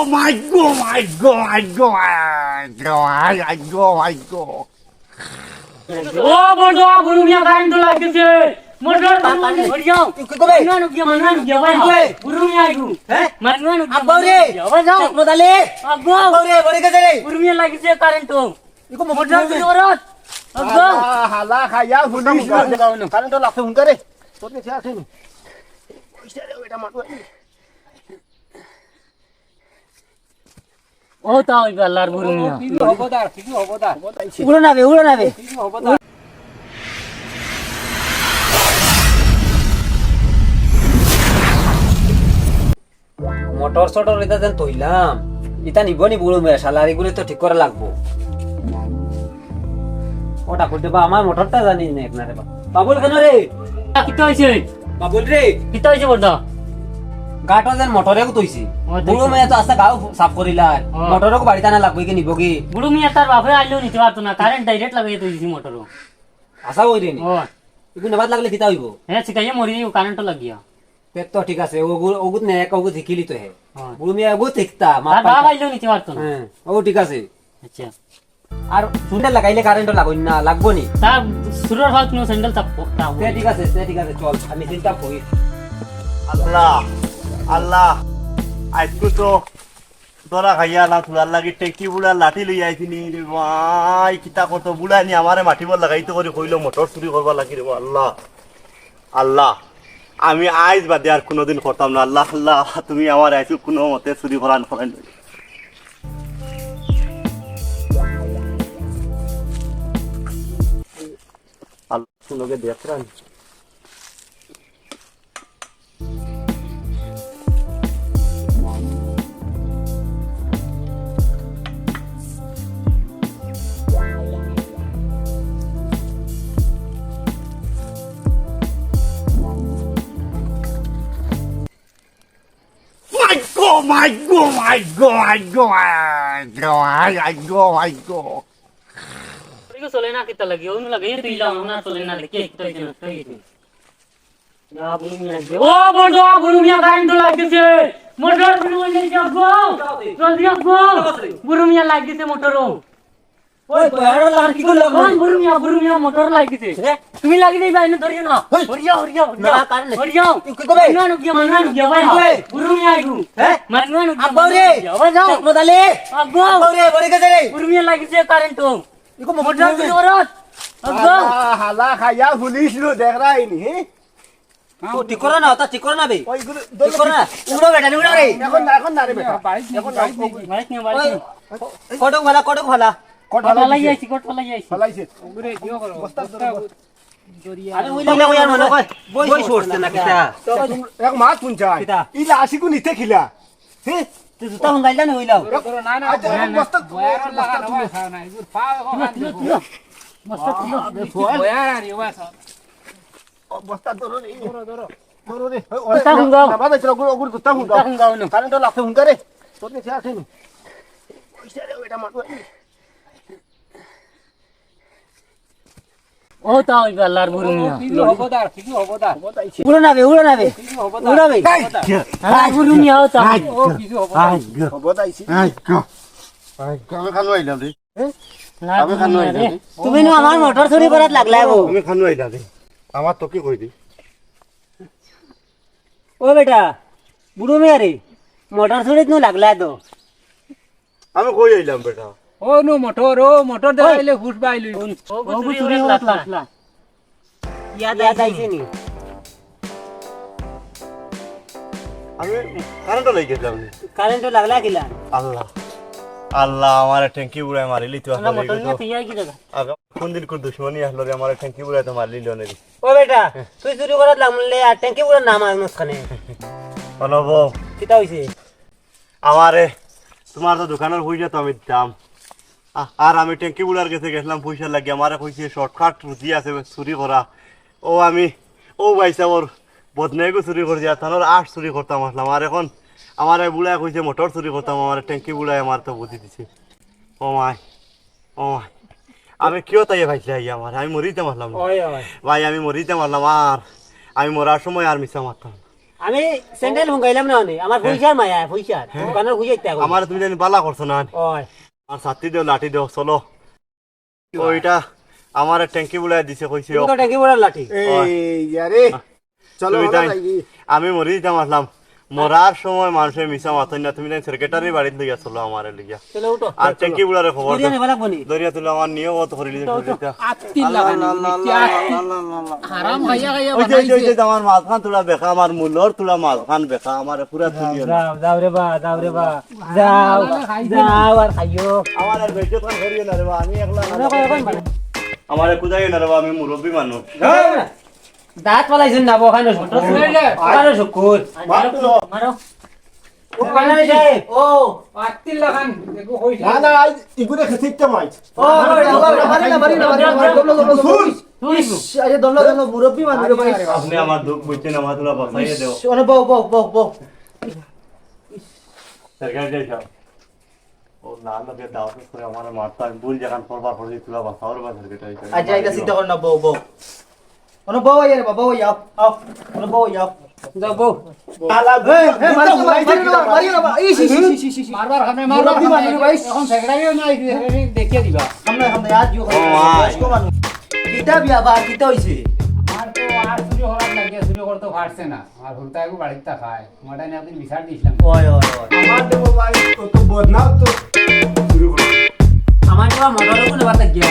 my God, my God, my God, my God, my God. ও বন্ধু বুড়ুমিয়া current লাগতেছে motor Hari যাও মাননা গিয়া ভাই বুড়ুমিয়া আইগু হ্যাঁ মাননা আব্বা রে যাও বদালে আব্বা রে বড় গেছে রে বুড়ুমিয়া লাগিছে কারেন্ট তো ইকো মোটর জোরত আব্বা হালা খায়া পুলিশ কারেন্ট লাগছে হুন করে তোর কাছে আছে নি কইছে রে ওটা মারু ও তাও আল্লাহর বুড়ুমিয়া কি হবদার উড়ো নাবে কি হবদার মোটর সটর এটা দেন তইলাম এটা নিবনি বুড়ো মেয়ে সালারি গুলো তো ঠিক করে লাগবো ওটা করতে বা আমার মোটরটা জানি না আপনারে বাবুল কেন রে কিতা হইছে বাবুল রে কিতা হইছে বড়দা গাটো যেন মোটরে তৈছি বুড়ো মেয়ে তো আস্তে গাও সাফ করিলা মোটরক বাড়িতে না লাগবে কি নিব কি বুড়ুমিয়া তার বাপে আইলো নিতে পারতো না কারেন্ট ডাইরেক্ট লাগাই দিছি মোটরও আশা কইরে নি ও ইকু নেবাদ লাগলে কিতা হইব হ্যাঁ শিকাইয়ে মরি যাও কারেন্ট লাগিয়া পেট তো ঠিক আছে ওগুত নে ওগুত শিকিলি তো হে বুড়ো মেয়ে ওগুত ঠিকতা তার বাপ আইলো নিতে পারতো না হ্যাঁ ও ঠিক আছে আচ্ছা আর সুন্দর লাগাইলে কারেন্ট লাগবে না লাগবো নি তার সুরের হাত নো স্যান্ডেল তাপ ঠিক আছে চল আমি চিন্তা করি আল্লাহ আল্লাহ আজকে তো তোরা খাইয়া না তোলার লাগি টেকি বুড়া লাঠি লই আইছিনি রে ভাই কিতা কত বুড়া নি আমারে মাটিবর লাগাইতে করে কইলো মোটর চুরি করবা লাগি রে আল্লাহ আল্লাহ আমি আইজ বাদে আর কোনোদিন করতাম না আল্লাহ আল্লাহ তুমি আমার আইছো কোনো মতে চুরি করান করাই আল্লাহ শুনোকে দেখরান my God, my God, my God, my God, my God. Ego চলে না কিতা লাগি ওনু লাগে তুই লাও না চলে না দেখে কিতা হইছে না তুই না বুড়ুমিয়া ও বড় বুড়ুমিয়া কারেন্ট লাগতেছে মোটর বুড়ুমিয়া যাবো জলদি যাবো বুড়ুমিয়া লাগিছে মোটরও ওই বড় লার কি করলো বুড়ুমিয়া মোটর লাগিছে তুমি লাগি দেই ভাই না ধরিও না হরিয়া না কারেন্ট হরিয়া কি কবে মাননা গিয়া ভাই বুড়ুমিয়া আইগু হ্যাঁ মাননা আব্বা রে যাও বদালে আব্বা রে বড় গেছে রে বুড়ুমিয়া লাগিছে কারেন্ট তো ইকো মোটর জোরত আব্বা হালা খায়া পুলিশ লো দেখ রাই নি তো ঠিক করো না তা ঠিক করো না বে ওইগুলো ঠিক করো না উড়ো বেটা উড়ো রে এখন না রে বেটা এখন বাইক নিয়ে কটক ভালা কটলা লাগাইছি ফলাইছে ওরে দিও করো বস্তা আরে ওই লাগা ওই আর মনে কয় বই ছড়ছে না কিটা এক মাছ পুনছাই ইলা আসিকু নিতে খিলা হে তুই জুতা হুঙ্গাইলা না হইলাও না বস্তা বয়ার লাগা না খাও না ইগুর পাও মস্ত বয়ার আর ইওয়া বস্তা ধরো রে কুত্তা হুঙ্গাও বাবা চলো ওগুর কুত্তা হুঙ্গাও কারেন্ট লাগছে হুঙ্গা রে তোর কাছে আছে নি কইছে রে ওটা মারু ও তাও আল্লাহর বুড়ুমিয়া কি হবদার উড়ো নাবে উড়াবে আল্লাহর বুড়ুমিয়া ও তাও বদাইছি আমি খানো আইলাম রে আমি খানো আইলাম তুমি না আমার মোটর চুরি করাত লাগলা গো আমি খানো আইলাম রে আমার তো কি কই দি ও বেটা বুড়ুমিয়া রে মোটর চুরিত নো লাগলা তো আমি কই আইলাম বেটা ও নো মোটর দেখাইলে হুশ পাইলি ও চুরি করাত লাগলা ইয়াদ আইছে নি আমি কারেন্ট লাগি গেলাম কারেন্ট লাগলা কিলা আল্লাহ আল্লাহ আমারে ট্যাঙ্কি উড়াই মারিলি তো না মোটর নিয়ে তুই কি জায়গা আগা কোন দিন কোন দুশমনি আসলো রে আমারে ট্যাঙ্কি উড়াই তো মারলি লনে রে ও বেটা তুই চুরি করাত লাগলে আর ট্যাঙ্কি পুরো নাম মাঝখানে অনব কিতা হইছে আমারে তোমার তো দোকানের পয়সা তো আমি দাম আর আমি ট্যাঙ্কি উড়ার কাছে গেছিলাম পয়সা লাগি আমারে কইছে শর্টকাট রুজি আছে চুরি করা ও ভাইসা ওর বদনাইগো চুরি করে দিয়া তানোর আট চুরি করতাম আসলাম আর এখন আমার বুড়ায় কইছে মোটর চুরি করতাম আমার ট্যাঙ্কি বুড়ায় আমার তো বুদ্ধি দিছে ও মাই আমি কিয় তাই ভাইছে আমার আমি মরিতে মারলাম ভাই আমি মরিতে মারলাম আর আমি মরার সময় আর মিশা মারতাম আমি স্যান্ডেল হুঙ্গাইলাম না অনে আমার পয়সার মায়া পয়সার দোকানের পয়সা ইত্যা আমার তুমি জানি বালা করছো না ওই আর ছাত্রী দেও লাঠি দেও চলো ওইটা আমার ট্যাঙ্কি বুলাই দিছে কইছে তুমি তো ট্যাঙ্কি বড় লাঠি এই আরে চলো তুমি আমরা তাই- যাই। আমি মরি দিতাম আসলাম মরার সময় মানুষের মিশা মাথন না তুমি সেক্রেটারি বাড়িতে লইয়া চলো আমার লিগা চলো উঠো আর ট্যাঙ্কি বুলারে খবর দাও। বিরিয়ানি ভালো বনি দরিয়া তুলে আমার নিয়েও অত করে দিতে আত্তিল লাগানি হারাম খাইয়া খাইয়া ওই যে বানাইছে আমার মাঝখান তোলা বেকা আমার মূলর তোলা মাঝখান বেকা আমার পুরা তুলিও না যাও রে বা যাও যাও আর খাইও আমার আর বেশি কাম করিও না রে বা আমি একলা আরে কই কই আমার কুদাইও না রে বা আমি মুরব্বী মানুষ দাঁত পালাইছেন না বখানো আরে শুকুর মারো ও কানা সাহেব ও আত্তিল লাগান দেখো কইছে না না আজ ইগুরে খেতে মাইছ ও মারি না তুই আরে দল্লা দল্লা মুরব্বি মানুষ রে ভাই আপনি আমার দুঃখ বুঝছেন আমার তোলা বাসাইয়ে দেও ওনে বউ সরকার যাই যাও ও লাল লগে দাও করে আমার মারতা আমি ভুল জায়গা পড়বার পড়ি তোলা বাসাওর বা সেক্রেটারি আজ আইতা চিন্তা কর না বউ ওনে বউ আইরে বাবা বউ আও ওনে বউ আও যাও বউ আলা হে মারি না ইস মারবার খামে মুরব্বি মানুষ রে ভাই এখন সেক্রেটারিও নাই দেখিয়ে দিবা সামনে আজ ইউ ভাই। কো মানুষ কিতা বিয়া বা কিতা হইছে আর তো আর চুরি হওয়ার লাগে চুরি করতে পারছে না আর হুলতা একটু বাড়িতে খায় মডার্ন একদিন বিচার দিছিলাম ওই আমার দেবো ভাই তো বদনাও তো শুরু করো আমার তো মটর কোন বাতা গিয়া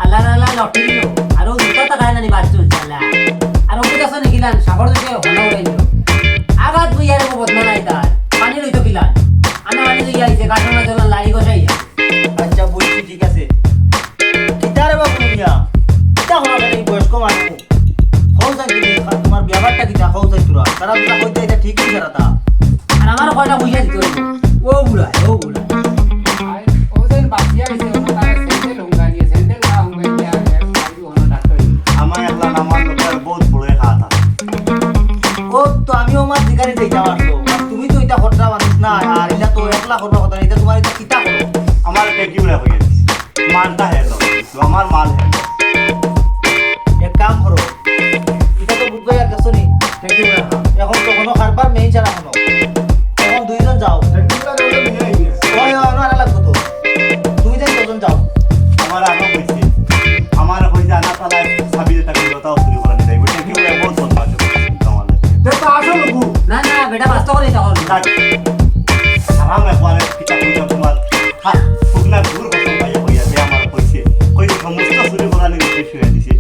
আল্লাহ আল্লাহ লটি দিল আর ও দুটো টাকা নানি বাচ্চা চালা আর ওকে কাছে নিকিলান সাবর দিকে হনা উড়াইলো আগাত বুই আর বদনা নাই তার পানি লইতো কিলান আনা পানি লই আইছে কাটনা জল লাড়ি গসাইয়া আচ্ছা বলছি ঠিক আছে কিতারে বাবু মিয়া কিতা হলো এই বয়স্ক মানুষ হউতা কি তোমার ব্যাপারটা কিতা হউতা তোরা তারা তোরা কইতে এটা ঠিক কি সারাতা আর আমার কয়টা বুঝা দিত ও বুড়া আর ওদের বাকিয়া হইছে ওনার স্যান্ডেল হুঙ্গানি স্যান্ডেল না হুঙ্গানি আর আইডি হনো ডাক্তার আমার একলা নামার লোকের বহুত বড় খাতা ও তো আমিও আমার দিগারে দেই যাওয়ার তো তুমি তো এটা খরচা মানুষ না আর এটা তো একলা করবা কথা এটা তোমার এটা কিতা করো আমার ট্যাঙ্কি বুলা হয়ে গেছে মালটা হেলো আমার মাল হেলো এক কাম করো এটা তো বুঝবে আর কিছু নেই ট্যাঙ্কি বুলা এখন তো কোনো খারবার মেইন ছাড়া কোনো এখন দুইজন যাও ওই ওনারা লাগতো তো তুমি দেন দুজন যাও আমার আগে কইছে আমার কইছে আনা তালা সাবিয়ে টাকা লতাও শুরু করে দিই ট্যাঙ্কি বুলা বহুত বদমাশ আমার না না বেটা বাস্তব করে তখন আরাম একবারে কিতা কইতা তোমার হ্যাঁ ফুকনা দূর কথা পাইয়া হইয়া যে আমার কইছে কই সমস্ত শুরু করা নিয়ে শেষ হয়ে দিছে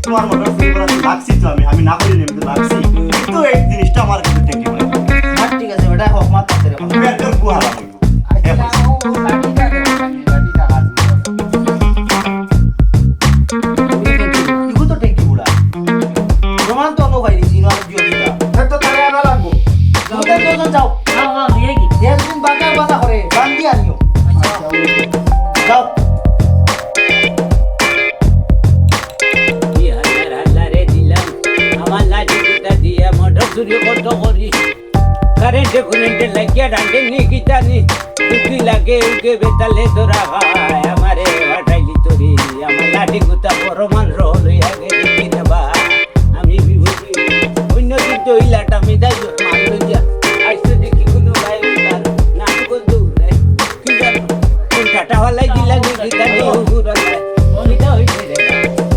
তোমার মোটর শুরু করা লাগছি তো আমি না করি নিতে লাগছি কিন্তু এই জিনিসটা আমার কাছে ট্যাঙ্কি বুলা হ্যাঁ ঠিক আছে বেটা হক মাত করতে রে তুমি একদম গুহারা হইল আচ্ছা ও লাঠিটা দে লাঠিটা হাত ইগু তো ট্যাঙ্কি বুড়া প্রমাণ তো ভাই দিছি না দিও দিতা তো তারে আনা লাগবো তুমি দেন দুজন যাও দিয়ে কি একদিন বাঁকা বাঁকা করে বান্ধি আনিও যাও রে দিলাম আমার লাঠিটা দিয়ে মোটর চুরি করতে করি কারেন্টে কুরেন্টে লাগিয়া ডান্ডে নি গিতানি দুটি লাগে উকে বেতালে তোরা ভাই আমারে হাটাইলি তোরি আমার লাঠি গুতা পরমান রোল হইয়া গেলি কিনবা আমি বিভূতি অন্য দিন তো ইলাটা মিদাই মারল দিয়া আইসো দেখি কোনো ভাই উঠাল না কোন দূরে কি জানো কোন টাটা হলাই দিলা নি গিতানি হুগুরা ওইটা হইছে রে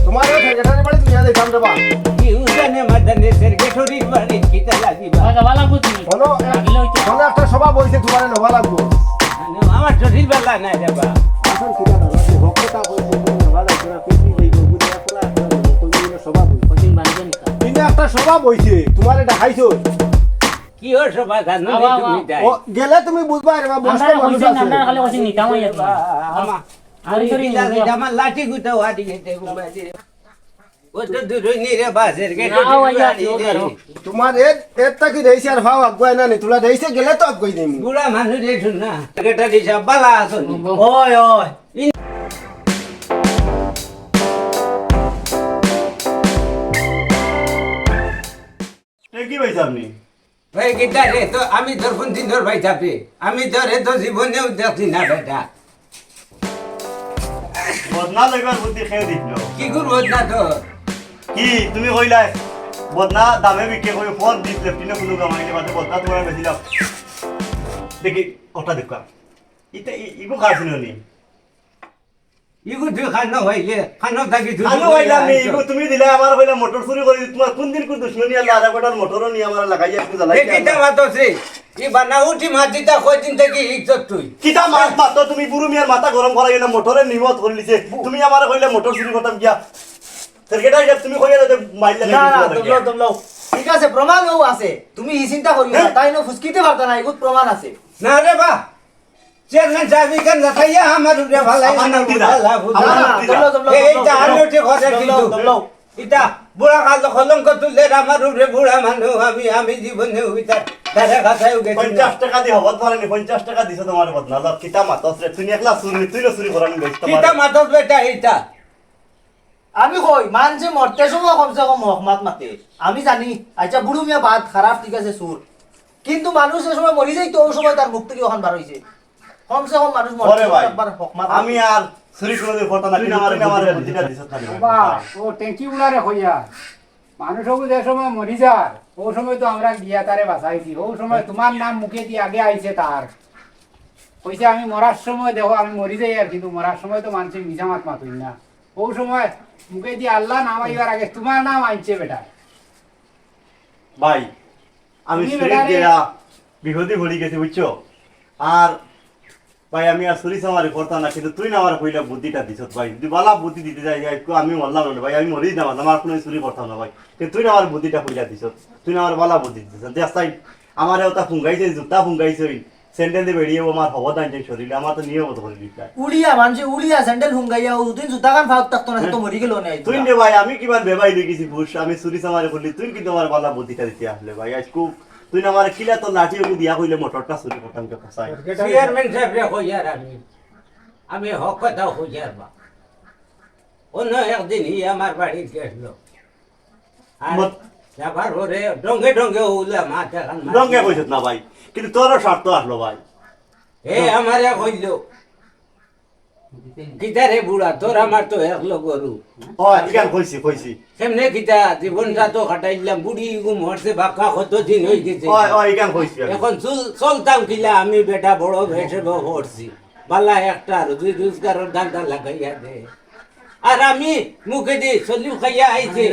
তোমার সেক্রেটারি বাড়ি তুমি আদে কাম দেবা কি উজানে মাদানে সেরগেঠরির বাড়ি কিতা লাগিবা বালা বুঝি হলো হলো একটা সভা বইছে তোমারে নবা লাগবো আমার শরীর বেলা নাই যাবা আসল কিটা না লাগে হকটা কইছে নবা লাগবো না পিপি দেইবো বুঝে একলা কইলে সভা বই কঠিন বানবেন কা তিন একটা সভা বইছে তোমারে দেখাইছো কি ওর সভা জানো বাবা, তুমি তাই ও গেলে তুমি বুঝবা রে বা বয়স্ক আমরা মানুষ কইছি আছে আমরা খালি কইছি নিতাম হইয়া আমি আমার লাঠি গুটা ওয়াটি গেতে ঘুমাইছে ও তো দূরই নি রে বাসের গেটে না, ওইয়া কি ও করো? তোমার এত কি দেইছে আর ভাও আগুয়াই না নি তুলা দেইছে গেলে তো আগুয়াই দেইমু বুড়া মানুষ দেখুন না গেটা দিশা বালা আসুন ওই ওই ট্যাঙ্কি পাইছে আপনি ভাই গিটা রে তো আমি তোর কোন দিন ধর ভাই যাবে আমি তোরে তো জীবনেও দেখছি না বেটা বদনা লইবার বুদ্ধি খেয়ে দিল কি করবো না তো কি তুমি কইলাই বদনা দামে বিক্রি করে ফোন দিস লেফটিনে কোনো কামাইনি বাদে বদনা তোমার বেছিলাম দেখি ওটা দেখো এটা ইগো খাসিন নি ইগু তুই খানো হইলে খানো থাকি তুই আলো হইলা নি ইগো তুমি দিলে আমার হইলা মোটর চুরি করে তোমার কোন দিন কোন দুশ্মনী আল্লাহ আধা কোটার মোটরও নি আমার লাগাইয়া একটু জ্বালাই কিটা মাতছে ই বানা উঠি মাটিটা কয়দিন থেকে ইজ্জত তুই কিটা মাছ মাত্র তুমি বুড়ো মিয়ার মাথা গরম করাই না মোটরের নিমত করে লিছে তুমি আমার হইলা মোটর চুরি করতাম গিয়া সেটা তুমি কইয়া যাতে মাইল না না দমলাও ঠিক আছে প্রমাণ ও আছে তুমি এই চিন্তা করিও না তাই না ফুসকিতে পারতা না এগুলো প্রমাণ আছে না রে বা চেয়ারম্যান সাহেব কেন দেখাইয়া আমার উড়ে ভালাই আমার নাম দিদা। এইটা আলোটে ঘরে কিন্তু এটা বুড়া কাল কলঙ্ক তুললে আমার উড়ে বুড়া মানুষ আমি জীবনে উইতা তারে কথাই গেছি 50 টাকা দি হবত পারেনি 50 টাকা দিছ তোমার বদনা লব কিতা মাতস রে তুমি একলা চুরি তুই চুরি করানি বেশ তোমার কিটা মাতস বেটা এইটা আমি কই মানছে মরতে সময় কমসে কম হকমাত মাতে আমি জানি আচ্ছা বুড়ো মিয়া বাদ খারাপ ঠিক আছে সুর কিন্তু মানুষ যে সময় মরি যায় তো ওই সময় তার মুখ থেকে ওখান বার হইছে কমসে কম মানুষ ওরে ভাই একবার হকমাত আমি আর চুরি করে করতে না কিন্তু আমার বুদ্ধিটা দিছ খালি বাবা ও ট্যাঙ্কি উড়ারে হইয়া মানুষকে যে সময় মরি যায় ও সময় তো আমরা গিয়া তারে বাঁচাইছি ও সময় তোমার নাম মুখে দিয়ে আগে আইছে তার কইছে আমি মরার সময় দেখো আমি মরি যাই আর কিন্তু মরার সময় তো মানুষ মিছা মাত মাতুই না ও সময় মুখে দিয়ে আল্লাহ নাম আইবার আগে তোমার নাম আইছে বেটা ভাই আমি তুমি চুরি বেটারে- দিয়া বিপদে পড়ি গেছি বুঝছো আর ভাই আমি আর চুরি সামারি করতাম না কিন্তু তুই না আমার কইলা বুদ্ধিটা দিছ ভাই যদি বালা বুদ্ধি দিতে যাই আমি মরলাম না ভাই আমি মরি না আমার কোনো চুরি করতাম না ভাই কিন্তু তুই না আমার বুদ্ধিটা কইলা দিছ তুই না আমার বালা বুদ্ধি দিছ দেখাই আমার ওটা ফুঙ্গাইছে জুতা ফুঙ্গাইছে স্যান্ডেল দিয়ে বেরিয়ে আমার হবত আনছে শরীরে আমার তো নিয়মত করে দিতে উড়িয়া মানুষে উড়িয়া স্যান্ডেল হুঙ্গাইয়া ও দুদিন জুতা কান ফাউক থাকতো না তো মরি গেল না তুই নে ভাই আমি কিমান বেবাই দেখেছি ঘুষ আমি চুরি সামারি করলি তুই কিন্তু আমার বালা বুদ্ধিটা দিতে আসলে ভাই আজকু তুই না আমার কিলা তো লাঠি দিয়া কইলে মোটরটা চুরি করতাম কে ফসাই চেয়ারম্যান সাহেব রে কইয়ার আমি হক কথা কইয়ার বা অন্য একদিন ই আমার বাড়ি গেছিল আর যাবার পরে ডঙ্গে ডঙ্গে উলা মাথা খান রঙে কইছত না ভাই কিন্তু তোরও স্বার্থ আসলো ভাই এ আমারে কইল কিতারে বুড়া তোর আমার তো একলো গরু ও ইগান কইছি কেমনে কিতা জীবনটা তো কাটাইলাম বুড়ি গুম হরছে বাক্কা কত দিন হয়ে গেছে ও ইগান কইছি এখন চলতাম কিলা আমি বেটা বড় ভেসে হরছি বালা একটা রুজি রোজগারের দান্দা লাগাইয়া দে আর আমি মুখে দিয়ে চলি খাইয়া আইছে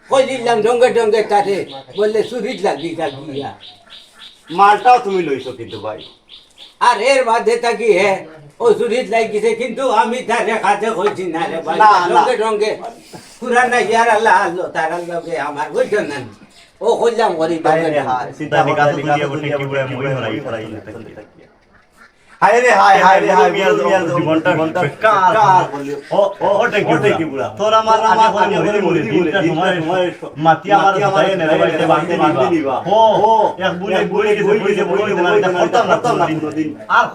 কই দিলাম ডঙ্গে ডঙ্গে তারে বললে চুরি লাগি গিয়া মালটাও তুমি লইছো কিন্তু ভাই আর এর বাদে থাকি হে ও চুরি লাগিছে কিন্তু আমি তারে কাছে কইছি না রে ভাই না, না। ডঙ্গে ডঙ্গে পুরা না ইয়ার আল্লাহ আল্লাহ তার লগে আমার বুঝছো না ও কইলাম করি ডঙ্গে ডঙ্গে। চিন্তা নিকা তো দুনিয়া বটে কি বলে মই হরাই হায় রে হায় মিয়ার জীবনটা কার ও টেকি কি বুড়া তোর আমার আমি মরি মাটি আমার নেরাইতে বাঁধতে দিবা ও এক বুড়ি করতাম না কোনদিন আর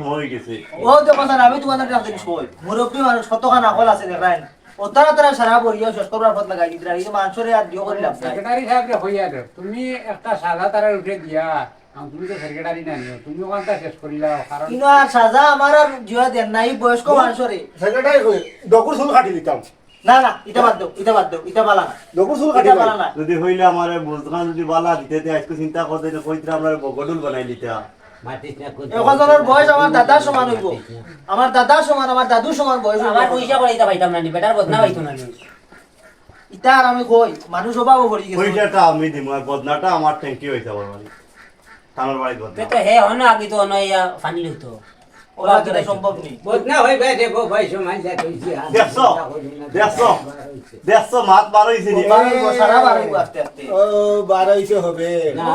মরে গেছে ও তো কথা না, আমি তোমাদের কাছে কই মুরব্বী মানুষ কতখান আকল আছে দেখেন ও তারা তারা সারা বড়িয়া শেষ করবার পথ লাগাই দিরা এই মানুষরে আর দিও করিলাম না সেক্রেটারি সাহেব রে হইয়া রে তুমি একটা সাদা তারা উঠে দিয়া তুমি তো সেক্রেটারি না নিও তুমি ওখানটা শেষ করিলা কারণ কিন্তু আর সাজা আমার আর জিয়া দেন নাই বয়স্ক মানুষরে সেক্রেটারি কই ডকুর চুল কাটি দিতাম না না এটা বাদ দাও এটা বালা না ডকুর চুল কাটি এটা বালা না যদি হইলে আমারে বুঝতাম যদি বালা দিতে আজকে চিন্তা করতে কইতরা আমরা গডুল বানাই দিতা মাটিস না কোন এখনের বয়স আমার দাদার সমান হইব আমার দাদার সমান আমার দাদুর সমান বয়স আমার পয়সা পড়াইতে পাইতাম না নি বেটার বদনা পাইতো না নি ইটা আর আমি কই মানুষ অভাব হরি গেছে পয়সাটা আমি দিম আর বদনাটা আমার ট্যাঙ্কি হইছে আমার বাড়ি আমার বাড়ি বদনা তো হে হন আগে তো অনয়া ফানি লইতো ওরা যেটা সম্ভব নেই বদনা হই বেটে গো ভাই সমাজ যা কইছি দেখছো মাত বারইছে নি সারা বারো আস্তে আস্তে ও 12 হবে না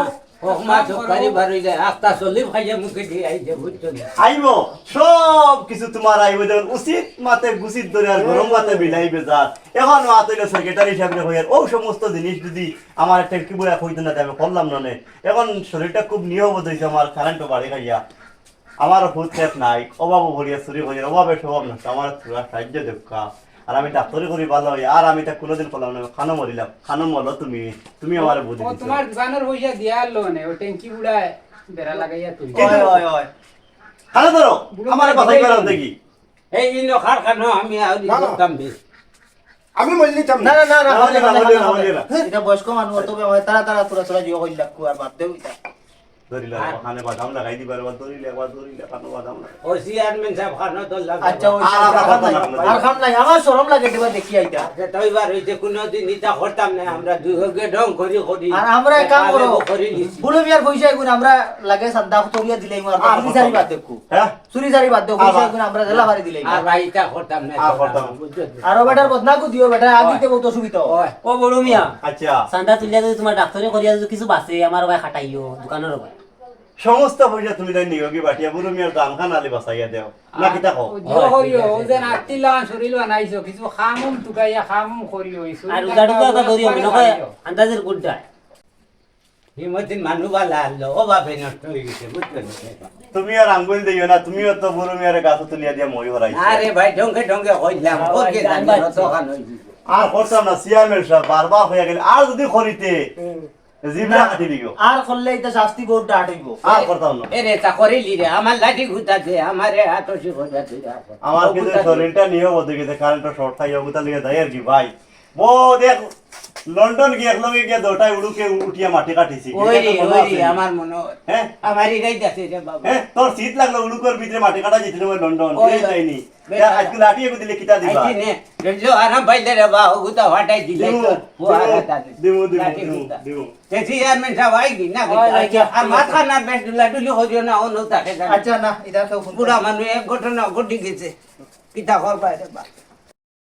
হকমা সরকারি বাড়ি যায় আস্তা চলি খাইয়া মুখে দিয়ে আইছে বুঝছো না আইবো সব কিছু তোমার আইবো যেমন উচিত মাতে গুছিত ধরে আর গরম মাতে বিলাইবে যা এখন মাত হইলো সেক্রেটারি হিসাবে হইয়ার ও সমস্ত জিনিস যদি আমার ট্যাঙ্কি বয়া হইতো না আমি করলাম না এখন শরীরটা খুব নিয়মত হয়েছে আমার কারেন্টও বাড়ি খাইয়া আমারও ফুট খেত নাই অভাবও ভরিয়া চুরি হইয়ার অভাবের স্বভাব নষ্ট আমার পুরা সাহায্য দেখা আর আমি ডাক্তারি করি ভালো হই আর আমি তা কোনোদিন করলাম না খানো মরিলাম খানো মরলো তুমি আমার বুদ্ধি ও দিছো তোমার দোকানের পয়সা দিয়া আনলো নে ও ট্যাঙ্কি বুড়ায় বেড়া লাগাইয়া তুই কিন্তু- হয় হয় খানো ধরো আমার কথাই বেড়াও দেখি এই ইনো কারখানা আমি আউরি না, না। করতাম বেশ আমি মরে নিতাম না না না না আমাদের না, আমাদের না, আমাদের না। এটা বয়স্ক মানুষ তবে আমার তারা তারা তোরা তোরা জিও কইল লাগু আর বাদ দেও এটা ধরিলা খানে বাদাম লাগাই দিবার একবার ধরিলে খানো বাদাম লাগাই ও চেয়ারম্যান সাহেব খানো তো লাগে আচ্ছা ওই আর আর খাম নাই আমার শরম লাগে দিবা দেখি আইতা তৈবার হইতে কোনদিন ইটা করতাম না আমরা দুই হগে ঢং করি করি আর আমরা এক কাম করো করি নিছি বুড়ো মিয়ার পয়সা এগুন আমরা লাগে সাদা তরিয়া দিলাই মার আর চুরি জারি বাদ দেখু হ্যাঁ চুরি জারি বাদ দেখু পয়সা এগুন আমরা জেলা বাড়ি দিলাই আর ভাই ইটা করতাম না আর করতাম না। বুঝছো আর বেটার বদনা কো দিও বেটা আগিতে বহুত অসুবিধা হয় ও বড় মিয়া আচ্ছা চান্দা তুলিয়া যদি তোমার ডাক্তারে করিয়া যদি কিছু বাঁচে আমার ভাই খাটাইও দোকানের ভাই সমস্ত পয়সা তুমি তাই নিও কি বাটিয়া বুড়ো মিয়ার দাম খান আলি বাসাইয়া দেও না কিতা কও জিও করিও ও যে আত্তিলান শরীর বানাইছো কিছু খামুম টুকাইয়া খামুম করিও আর উদাড়ু তো করিও মনে হয় আন্দাজের গুড্ডা হিমতিন মানু বালা আনলো ও বাপে নষ্ট হয়ে গেছে বুঝছো না? তুমি আর আঙ্গুল দিও না তুমিও তো বুড়ো মিয়ার গাছ তুলিয়া দিয়া মই হরাইছো আরে ভাই ঢঙ্গে ঢঙ্গে কইলাম ও কে জানি তখন হইছে আর করতাম না চেয়ারম্যান সাহেব বারবার হইয়া গেলে আর যদি করিতে জিবলা কাটি দিও আর করলে এটা শাস্তি বহুত ডাট হইব আর করতাম না এরে তা করিলি রে আমার লাঠি ঘুতাছে আমারে হাতশি ঘুতাছে আমার কিন্তু শরীরটা নিয়ে বলতে গেছে কারেন্টটা শর্ট খাইয়া উতা লিয়ে যায় আর কি ভাই বো দেখ লন্ডন গিয়ে একলগে গিয়ে দোটায় উড়ুকে উঠিয়া মাটি কাটিছি ওই রে আমার মনে হয় হ্যাঁ আমারই গাই যাচ্ছে রে বাবা হ্যাঁ তোর শীত লাগলো উড়ুকের ভিতরে মাটি কাটা যেছিল ওই লন্ডন ওই এই যাইনি বেটা। আজকে লাঠি এগো দিলে কিতা দিবা আইছি নে রেজো আরাম পাইলে রে বা ও গুতা হটাই দিলে দিমু, তো ও আরা তালে দিমু, দিমু, লাঠি দিমু, গুতা। দিমু। তে চেয়ারম্যান সাহেব আইবি না আর মাথা না বেশ লাডুলি হরিও না ও নতা আচ্ছা না এটা কেউ ফোন বুড়া মানুষ এক ঘটনা ঘটি গেছে কিতা করবা রে বা